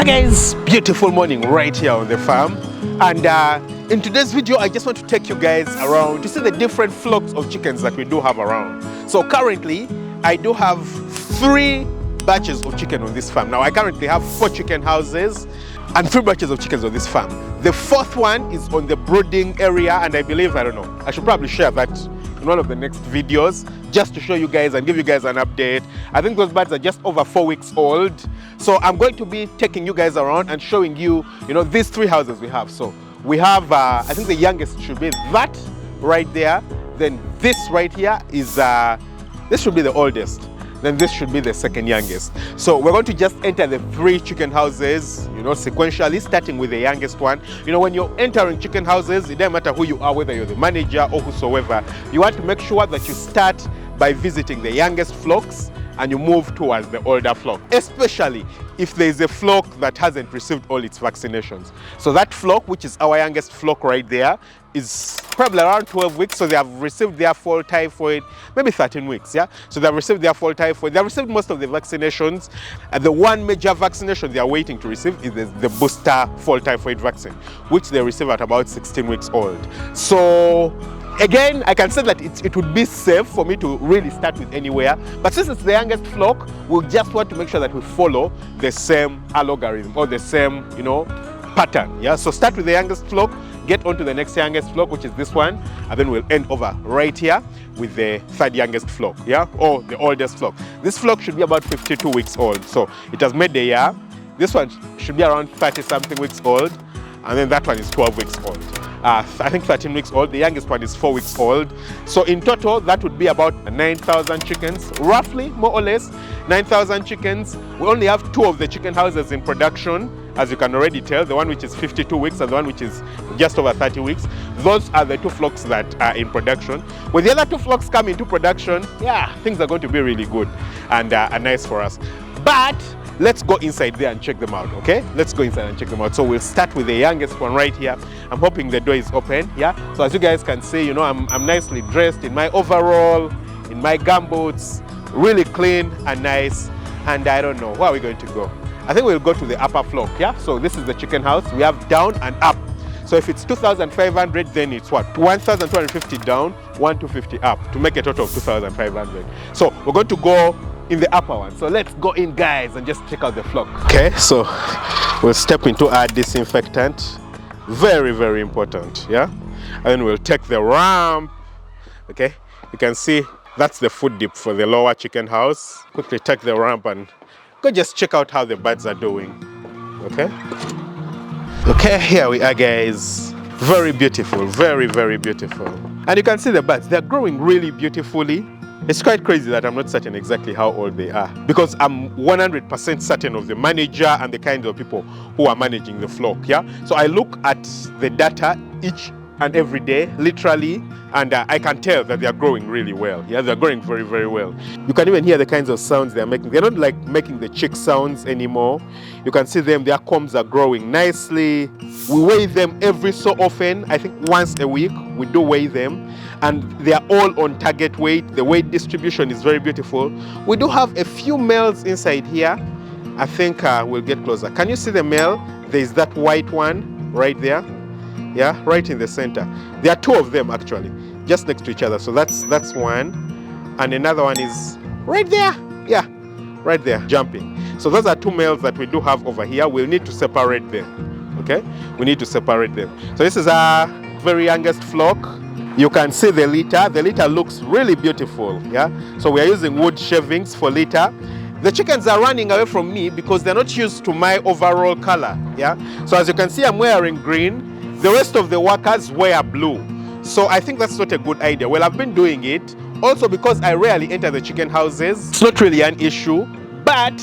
Guys, beautiful morning right here on the farm, and in today's video I just want to take you guys around to see the different flocks of chickens that we do have around. So currently I do have 3 batches of chicken on this farm. Now I currently have 4 chicken houses and 3 batches of chickens on this farm. The 4th one is on the brooding area, and I believe, I don't know, I should probably share that in one of the next videos just to show you guys and give you guys an update. I think those birds are just over 4 weeks old. So I'm going to be taking you guys around and showing you, these 3 houses we have. So we have, I think the youngest should be that right there. Then this right here is, this should be the oldest. Then this should be the 2nd youngest. So we're going to just enter the 3 chicken houses, sequentially, starting with the youngest one. When you're entering chicken houses, it doesn't matter who you are, whether you're the manager or whosoever, you want to make sure that you start by visiting the youngest flocks and you move towards the older flock, especially if there is a flock that hasn't received all its vaccinations. So that flock, which is our youngest flock right there, is probably around 12 weeks, so they have received their fall typhoid, maybe 13 weeks, yeah? So they have received their fall typhoid, they have received most of the vaccinations, and the one major vaccination they are waiting to receive is the booster fall typhoid vaccine, which they receive at about 16 weeks old. So again, I can say that it would be safe for me to really start with anywhere, but since it's the youngest flock, we'll just want to make sure that we follow the same algorithm or the same, pattern, yeah? So start with the youngest flock, get on to the next youngest flock, which is this one, and then we'll end over right here with the 3rd youngest flock, yeah, or the oldest flock. This flock should be about 52 weeks old, so it has made the year. This one should be around 30-something weeks old, and then that one is 12 weeks old. I think 13 weeks old. The youngest one is 4 weeks old. So in total, that would be about 9,000 chickens, roughly, more or less, 9,000 chickens. We only have 2 of the chicken houses in production, as you can already tell, the one which is 52 weeks and the one which is just over 30 weeks. Those are the 2 flocks that are in production. When the other 2 flocks come into production, yeah, things are going to be really good and nice for us. But let's go inside there and check them out, okay? Let's go inside and check them out. So we'll start with the youngest one right here. I'm hoping the door is open, yeah? So as you guys can see, I'm nicely dressed in my overall, in my gumboots, really clean and nice. And I don't know, where are we going to go? I think we'll go to the upper flock, yeah? So this is the chicken house. We have down and up. So if it's 2,500, then it's what? 1,250 down, 1,250 up, to make a total of 2,500. So we're going to go in the upper one. So let's go in, guys, and just check out the flock. Okay, so we'll step into our disinfectant. Very, very important, yeah? And then we'll take the ramp. Okay, you can see that's the food dip for the lower chicken house. Quickly take the ramp and go just check out how the birds are doing. Okay? Okay, here we are, guys. Very beautiful, very, very beautiful. And you can see the birds, they're growing really beautifully. It's quite crazy that I'm not certain exactly how old they are, because I'm 100% certain of the manager and the kinds of people who are managing the flock, yeah? So I look at the data each and every day, literally, and I can tell that they are growing really well. Yeah, they're growing very, very well. You can even hear the kinds of sounds they're making. They're not like making the chick sounds anymore. You can see them, their combs are growing nicely. We weigh them every so often. I think once a week we do weigh them, and they are all on target weight. The weight distribution is very beautiful. We do have a few males inside here. I think we'll get closer. Can you see the male? There's that white one right there. Yeah, right in the center. There are 2 of them actually, just next to each other. So that's one, and another one is right there. Yeah, right there, jumping. So those are 2 males that we do have over here. We'll need to separate them. Okay, we need to separate them. So this is our very youngest flock. You can see the litter. The litter looks really beautiful. Yeah, so we are using wood shavings for litter. The chickens are running away from me because they're not used to my overall color. Yeah, so as you can see, I'm wearing green. The rest of the workers wear blue. So I think that's not a good idea. Well, I've been doing it also because I rarely enter the chicken houses. It's not really an issue, but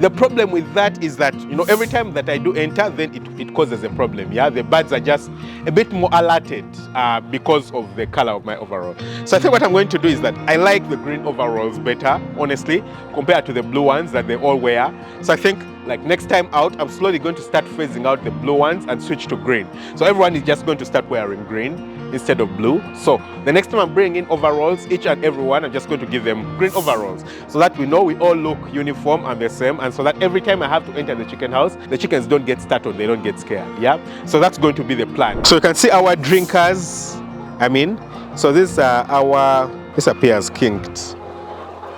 the problem with that is that, every time that I do enter, then it causes a problem, yeah? The birds are just a bit more alerted because of the color of my overall. So I think what I'm going to do is that I like the green overalls better, honestly, compared to the blue ones that they all wear. So I think like next time out, I'm slowly going to start phasing out the blue ones and switch to green. So everyone is just going to start wearing green instead of blue. So the next time I'm bringing in overalls, each and every one, I'm just going to give them green overalls so that we know we all look uniform and the same, and so that every time I have to enter the chicken house, the chickens don't get startled, they don't get scared. Yeah, so that's going to be the plan. So you can see our drinkers. So this this appears kinked.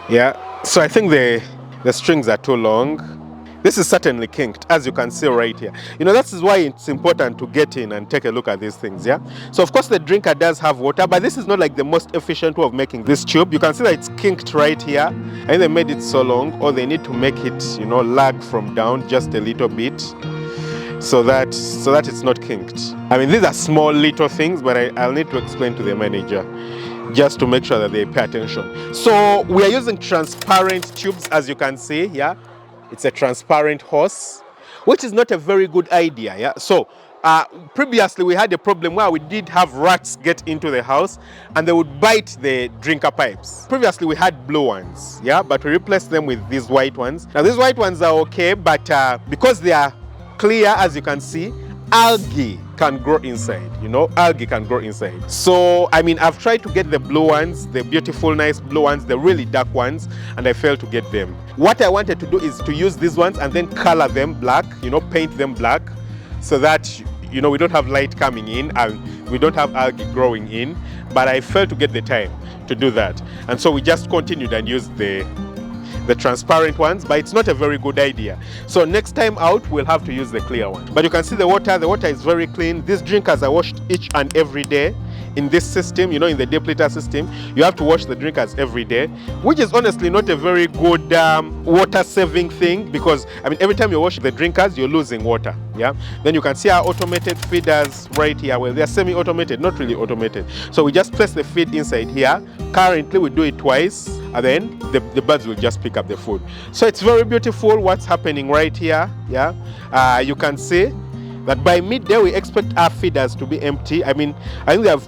Yeah, so I think the strings are too long. This is certainly kinked, as you can see right here. That is why it's important to get in and take a look at these things, yeah? So of course the drinker does have water, but this is not like the most efficient way of making this tube. You can see that it's kinked right here. I think they made it so long, or they need to make it, lag from down just a little bit so that it's not kinked. These are small little things, but I'll need to explain to the manager just to make sure that they pay attention. So we are using transparent tubes, as you can see, yeah? It's a transparent hose, which is not a very good idea, yeah? So previously we had a problem where we did have rats get into the house and they would bite the drinker pipes. Previously we had blue ones, yeah? But we replaced them with these white ones. Now these white ones are okay, but because they are clear, as you can see, algae can grow inside, algae can grow inside. So I've tried to get the blue ones, the beautiful nice blue ones, the really dark ones, and I failed to get them. What I wanted to do is to use these ones and then color them black, paint them black, so that we don't have light coming in and we don't have algae growing in, but I failed to get the time to do that. And so we just continued and used the transparent ones, but it's not a very good idea. So next time out, we'll have to use the clear one. But you can see the water is very clean. These drinkers are washed each and every day. In this system, in the deep litter system, you have to wash the drinkers every day, which is honestly not a very good water saving thing, because every time you wash the drinkers, you're losing water. Yeah. Then you can see our automated feeders right here. Well, they're semi-automated, not really automated. So we just place the feed inside here. Currently, we do it twice, and then the birds will just pick up the food. So it's very beautiful what's happening right here. Yeah. You can see that by midday we expect our feeders to be empty. I think they have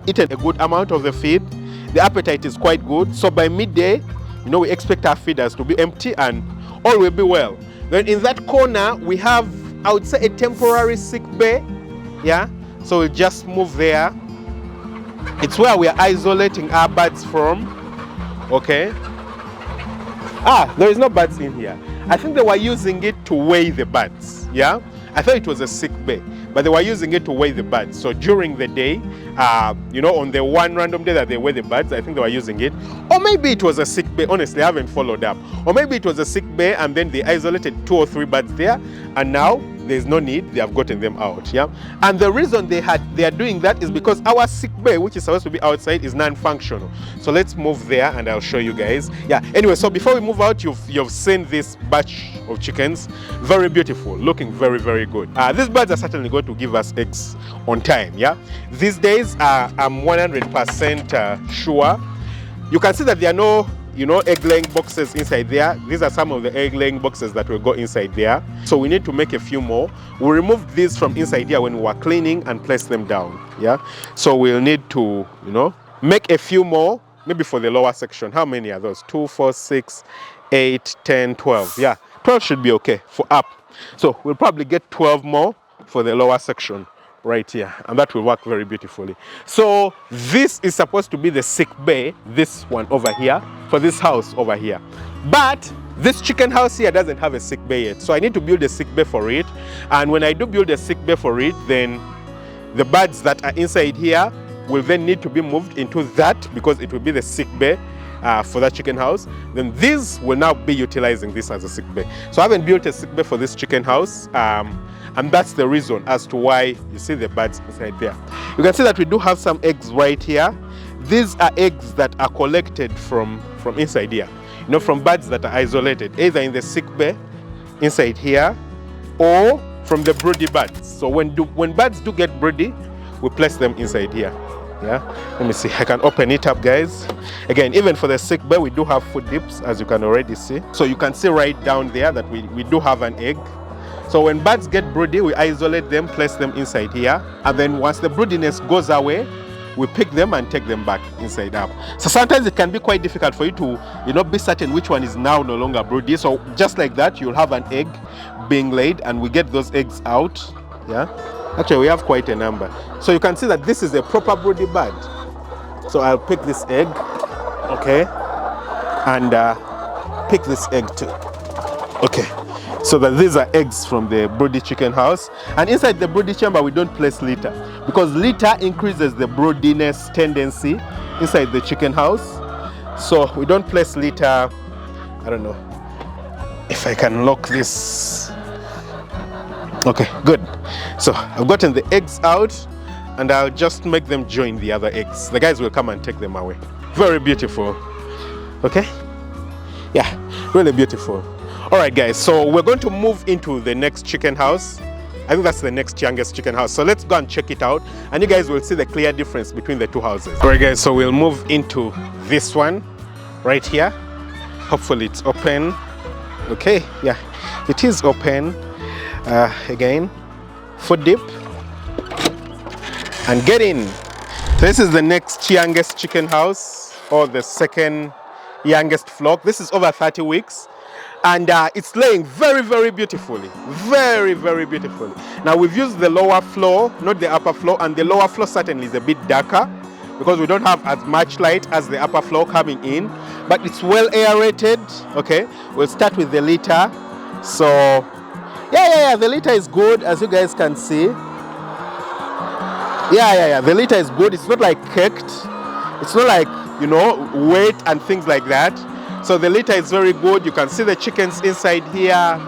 eaten a good amount of the feed. The appetite is quite good. So by midday, we expect our feeders to be empty and all will be well. Then in that corner, we have, I would say, a temporary sick bay. Yeah. So we'll just move there. It's where we are isolating our birds from. Okay. There is no birds in here. I think they were using it to weigh the birds. Yeah. I thought it was a sick bay, but they were using it to weigh the birds. So during the day, on the one random day that they weigh the birds, I think they were using it. Or maybe it was a sick bay. Honestly, I haven't followed up. Or maybe it was a sick bay and then they isolated 2 or 3 birds there, and now there's no need, they have gotten them out. Yeah. And the reason they are doing that is because our sick bay, which is supposed to be outside, is non-functional. So let's move there and I'll show you guys. Yeah. Anyway, so before we move out, you've seen this batch of chickens. Very beautiful, looking very, very good. These birds are certainly going to give us eggs on time. Yeah. These days, I'm 100% sure. You can see that there are no egg-laying boxes inside there. These are some of the egg-laying boxes that will go inside there. So we need to make a few more. We removed these from inside here when we were cleaning and place them down. Yeah. So we'll need to, make a few more, maybe for the lower section. How many are those? 2, 4, 6, 8, 10, 12. Yeah. 12 should be okay for up. So we'll probably get 12 more for the lower section right here, and that will work very beautifully. So this is supposed to be the sick bay, this one over here, for this house over here. But this chicken house here doesn't have a sick bay yet, so I need to build a sick bay for it. And when I do build a sick bay for it, then the birds that are inside here will then need to be moved into that, because it will be the sick bay for that chicken house. Then these will now be utilizing this as a sick bay. So I haven't built a sick bay for this chicken house. And that's the reason as to why you see the birds inside there. You can see that we do have some eggs right here. These are eggs that are collected from inside here. From birds that are isolated, either in the sick bay inside here or from the broody birds. So when birds do get broody, we place them inside here. Yeah. Let me see. I can open it up, guys. Again, even for the sick bay, we do have food dips, as you can already see. So you can see right down there that we do have an egg. So when birds get broody, we isolate them, place them inside here. And then once the broodiness goes away, we pick them and take them back inside up. So sometimes it can be quite difficult for you to, be certain which one is now no longer broody. So just like that, you'll have an egg being laid, and we get those eggs out. Yeah, actually we have quite a number. So you can see that this is a proper broody bird. So I'll pick this egg, okay, and pick this egg too. Okay, so that these are eggs from the broody chicken house. And inside the broody chamber, we don't place litter, because litter increases the broodiness tendency inside the chicken house. So we don't place litter. I don't know if I can lock this. Okay, good. So I've gotten the eggs out, and I'll just make them join the other eggs. The guys will come and take them away. Very beautiful. Okay, yeah, really beautiful. All right, guys, so we're going to move into the next chicken house. I think that's the next youngest chicken house. So let's go and check it out, and you guys will see the clear difference between the two houses. All right, guys, so we'll move into this one right here. Hopefully it's open. Okay, yeah, it is open. Again, foot dip and get in. So this is the next youngest chicken house, or the second youngest flock. This is over 30 weeks. And it's laying very, very beautifully. Very, very beautifully. Now we've used the lower floor, not the upper floor, and the lower floor certainly is a bit darker because we don't have as much light as the upper floor coming in, but it's well aerated. Okay, we'll start with the litter. So yeah, the litter is good, as you guys can see. Yeah, the litter is good. It's not like caked. It's not like, wet and things like that. So the litter is very good. You can see the chickens inside here.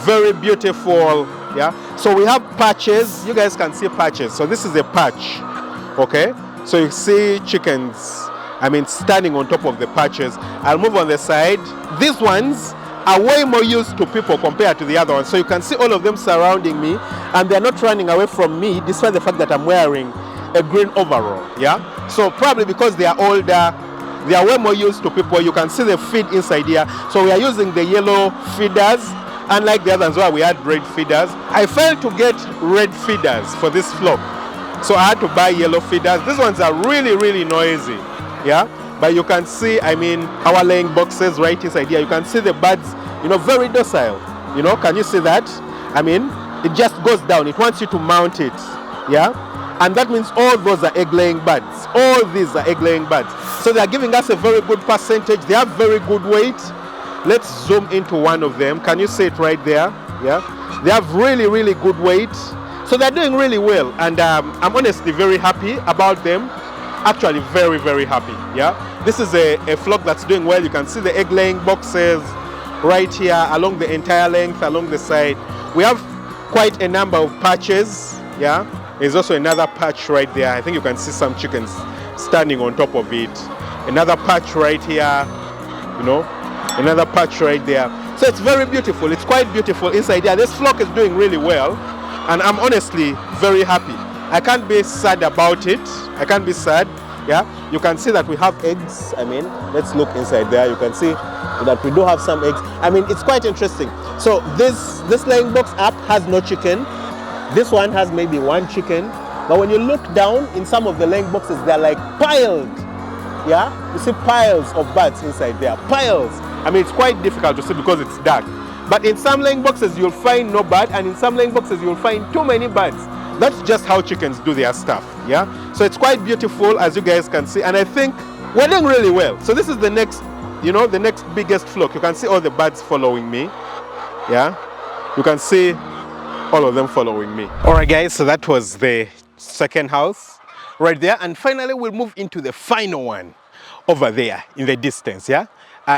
Very beautiful. Yeah. So we have patches. You guys can see patches. So this is a patch. Okay. So you see chickens, standing on top of the patches. I'll move on the side. These ones are way more used to people compared to the other ones. So you can see all of them surrounding me, and they're not running away from me, despite the fact that I'm wearing a green overall. Yeah. So probably because they are older, they are way more used to people. You can see the feed inside here. So we are using the yellow feeders, unlike the others where we had red feeders. I failed to get red feeders for this flock, so I had to buy yellow feeders. These ones are really, really noisy. Yeah, but you can see, our laying boxes right inside here. You can see the birds, very docile. Can you see that? It just goes down. It wants you to mount it. Yeah. And that means all those are egg-laying birds. All these are egg-laying birds. So they are giving us a very good percentage. They have very good weight. Let's zoom into one of them. Can you see it right there? Yeah. They have really, really good weight. So they're doing really well. And I'm honestly very happy about them. Actually, very, very happy. Yeah. This is a flock that's doing well. You can see the egg-laying boxes right here along the entire length, along the side. We have quite a number of patches. Yeah. There's also another patch right there. I think you can see some chickens standing on top of it. Another patch right here, another patch right there. So it's very beautiful. It's quite beautiful inside here. This flock is doing really well, and I'm honestly very happy. I can't be sad about it. I can't be sad. Yeah, you can see that we have eggs. Let's look inside there. You can see that we do have some eggs. It's quite interesting. So this laying box up has no chicken. This one has maybe one chicken, but when you look down in some of the laying boxes, they're like piled. Yeah, you see piles of birds inside there, piles. It's quite difficult to see because it's dark. But in some laying boxes, you'll find no bird, and in some laying boxes, you'll find too many birds. That's just how chickens do their stuff. Yeah, so it's quite beautiful, as you guys can see, and I think we're doing really well. So this is the next, the next biggest flock. You can see all the birds following me. Yeah, you can see all of them following me. All right, guys, so that was the second house right there, and finally we'll move into the final one over there in the distance. Yeah,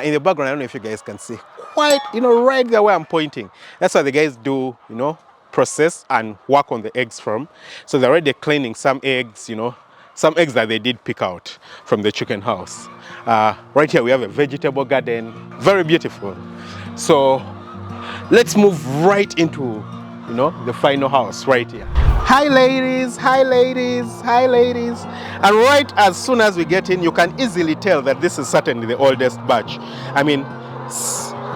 in the background, I don't know if you guys can see, quite right there where I'm pointing. That's why the guys do process and work on the eggs from. So they're already cleaning some eggs, some eggs that they did pick out from the chicken house. Right here we have a vegetable garden, very beautiful. So let's move right into the final house right here. Hi ladies, hi ladies, hi ladies. And right as soon as we get in, you can easily tell that this is certainly the oldest batch.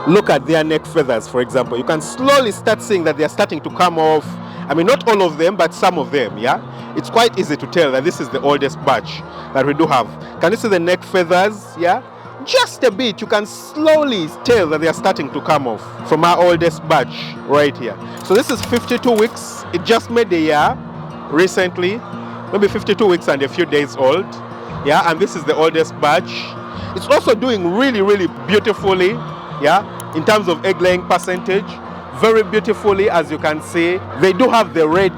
Look at their neck feathers, for example. You can slowly start seeing that they're starting to come off. Not all of them, but some of them, yeah? it's quite easy to tell that this is the oldest batch that we do have. Can you see the neck feathers? Yeah, just a bit. You can slowly tell that they are starting to come off from our oldest batch right here. So this is 52 weeks. It just made a year recently, maybe 52 weeks and a few days old. Yeah, and this is the oldest batch. It's also doing really, really beautifully, yeah, in terms of egg laying percentage. Very beautifully, as you can see. They do have the red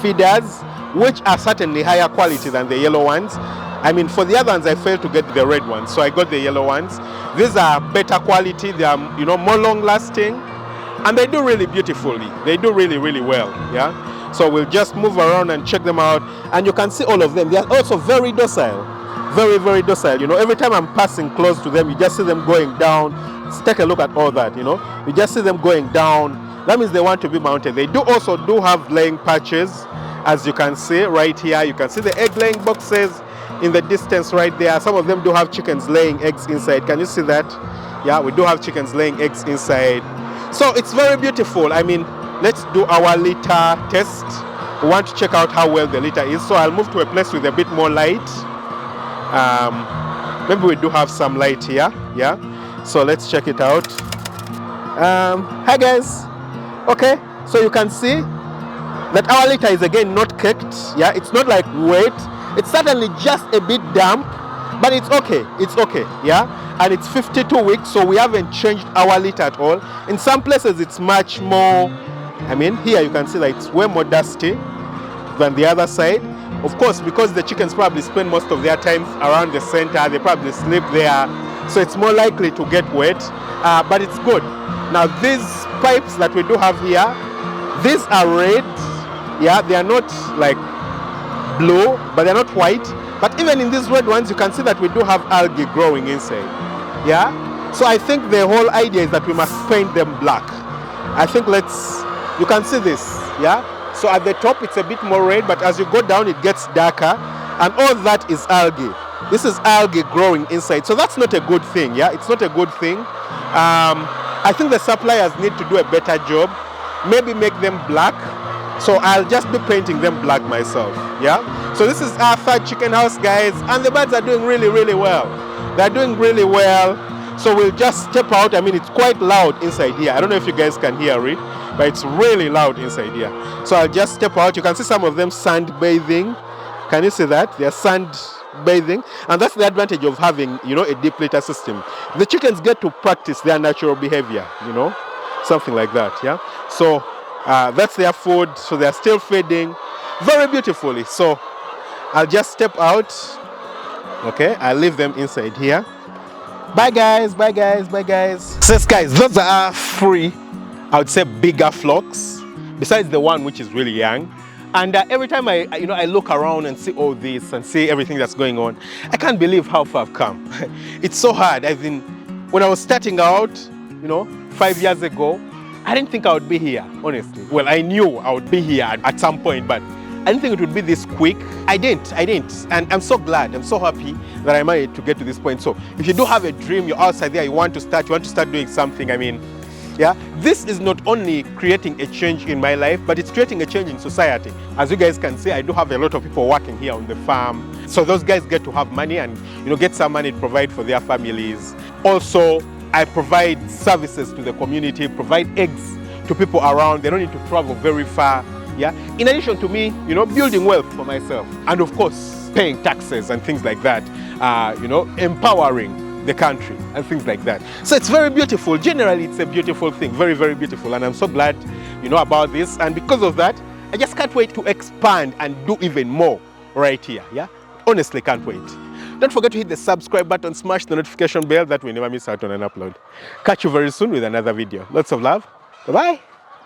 feeders, which are certainly higher quality than the yellow ones. I mean, for the other ones, I failed to get the red ones, so I got the yellow ones. These are better quality. They are, you know, more long lasting, and they do really beautifully. They do really, really well, yeah. So we'll just move around and check them out, and you can see all of them. They are also very docile, very, very docile. You know, every time I'm passing close to them, you just see them going down. Let's take a look at all that. You know, you just see them going down. That means they want to be mounted. They do also have laying patches, as you can see right here. You can see the egg laying boxes in the distance right there. Some of them do have chickens laying eggs inside. Can you see that? Yeah, we do have chickens laying eggs inside. So it's very beautiful. I mean, let's do our litter test. We want to check out how well the litter is. So I'll move to a place with a bit more light. Maybe we do have some light here. Yeah, so let's check it out. Hi guys. Okay, so you can see that our litter is again not caked. Yeah, it's not like wet. It's certainly just a bit damp, but it's okay. It's okay. Yeah, and it's 52 weeks, so we haven't changed our litter at all. In some places, it's much more. I mean, here you can see that it's way more dusty than the other side. Of course, because the chickens probably spend most of their time around the center, they probably sleep there, so it's more likely to get wet, but it's good. Now, these pipes that we do have here, these are red. Yeah, they are not like blue, but they're not white. But even in these red ones, you can see that we do have algae growing inside. Yeah, so I think the whole idea is that we must paint them black. I think you can see this. Yeah, so at the top it's a bit more red, but as you go down it gets darker, and all that is algae. This is algae growing inside, so that's not a good thing. Yeah, it's not a good thing. I think the suppliers need to do a better job, maybe make them black. So I'll just be painting them black myself. Yeah, so this is our third chicken house, guys, and the birds are doing really, really well. They're doing really well. So we'll just step out. I mean, it's quite loud inside here. I don't know if you guys can hear it, but it's really loud inside here. So I'll just step out. You can see some of them sunbathing. Can you see that? They're sunbathing, and that's the advantage of having, you know, a deep litter system. The chickens get to practice their natural behavior, you know, something like that. Yeah, so that's their food, so they're still feeding very beautifully. So I'll just step out. Okay, I'll leave them inside here. Bye guys, bye guys, bye guys. So guys, those are three, I would say, bigger flocks, besides the one which is really young. And every time I look around and see all this and see everything that's going on, I can't believe how far I've come. It's so hard. When I was starting out, 5 years ago, I didn't think I would be here, honestly. Well, I knew I would be here at some point, but I didn't think it would be this quick. I didn't. And I'm so glad, I'm so happy that I managed to get to this point. So if you do have a dream, you're outside there, you want to start doing something, I mean, yeah, this is not only creating a change in my life, but it's creating a change in society. As you guys can see, I do have a lot of people working here on the farm. So those guys get to have money and, get some money to provide for their families. Also, I provide services to the community, provide eggs to people around. They don't need to travel very far. Yeah. In addition to me, building wealth for myself, and of course, paying taxes and things like that. Empowering the country and things like that. So it's very beautiful. Generally, it's a beautiful thing, very, very beautiful. And I'm so glad, about this. And because of that, I just can't wait to expand and do even more right here. Yeah, honestly, can't wait. Don't forget to hit the subscribe button, smash the notification bell, that way you never miss out on an upload. Catch you very soon with another video. Lots of love. Bye-bye.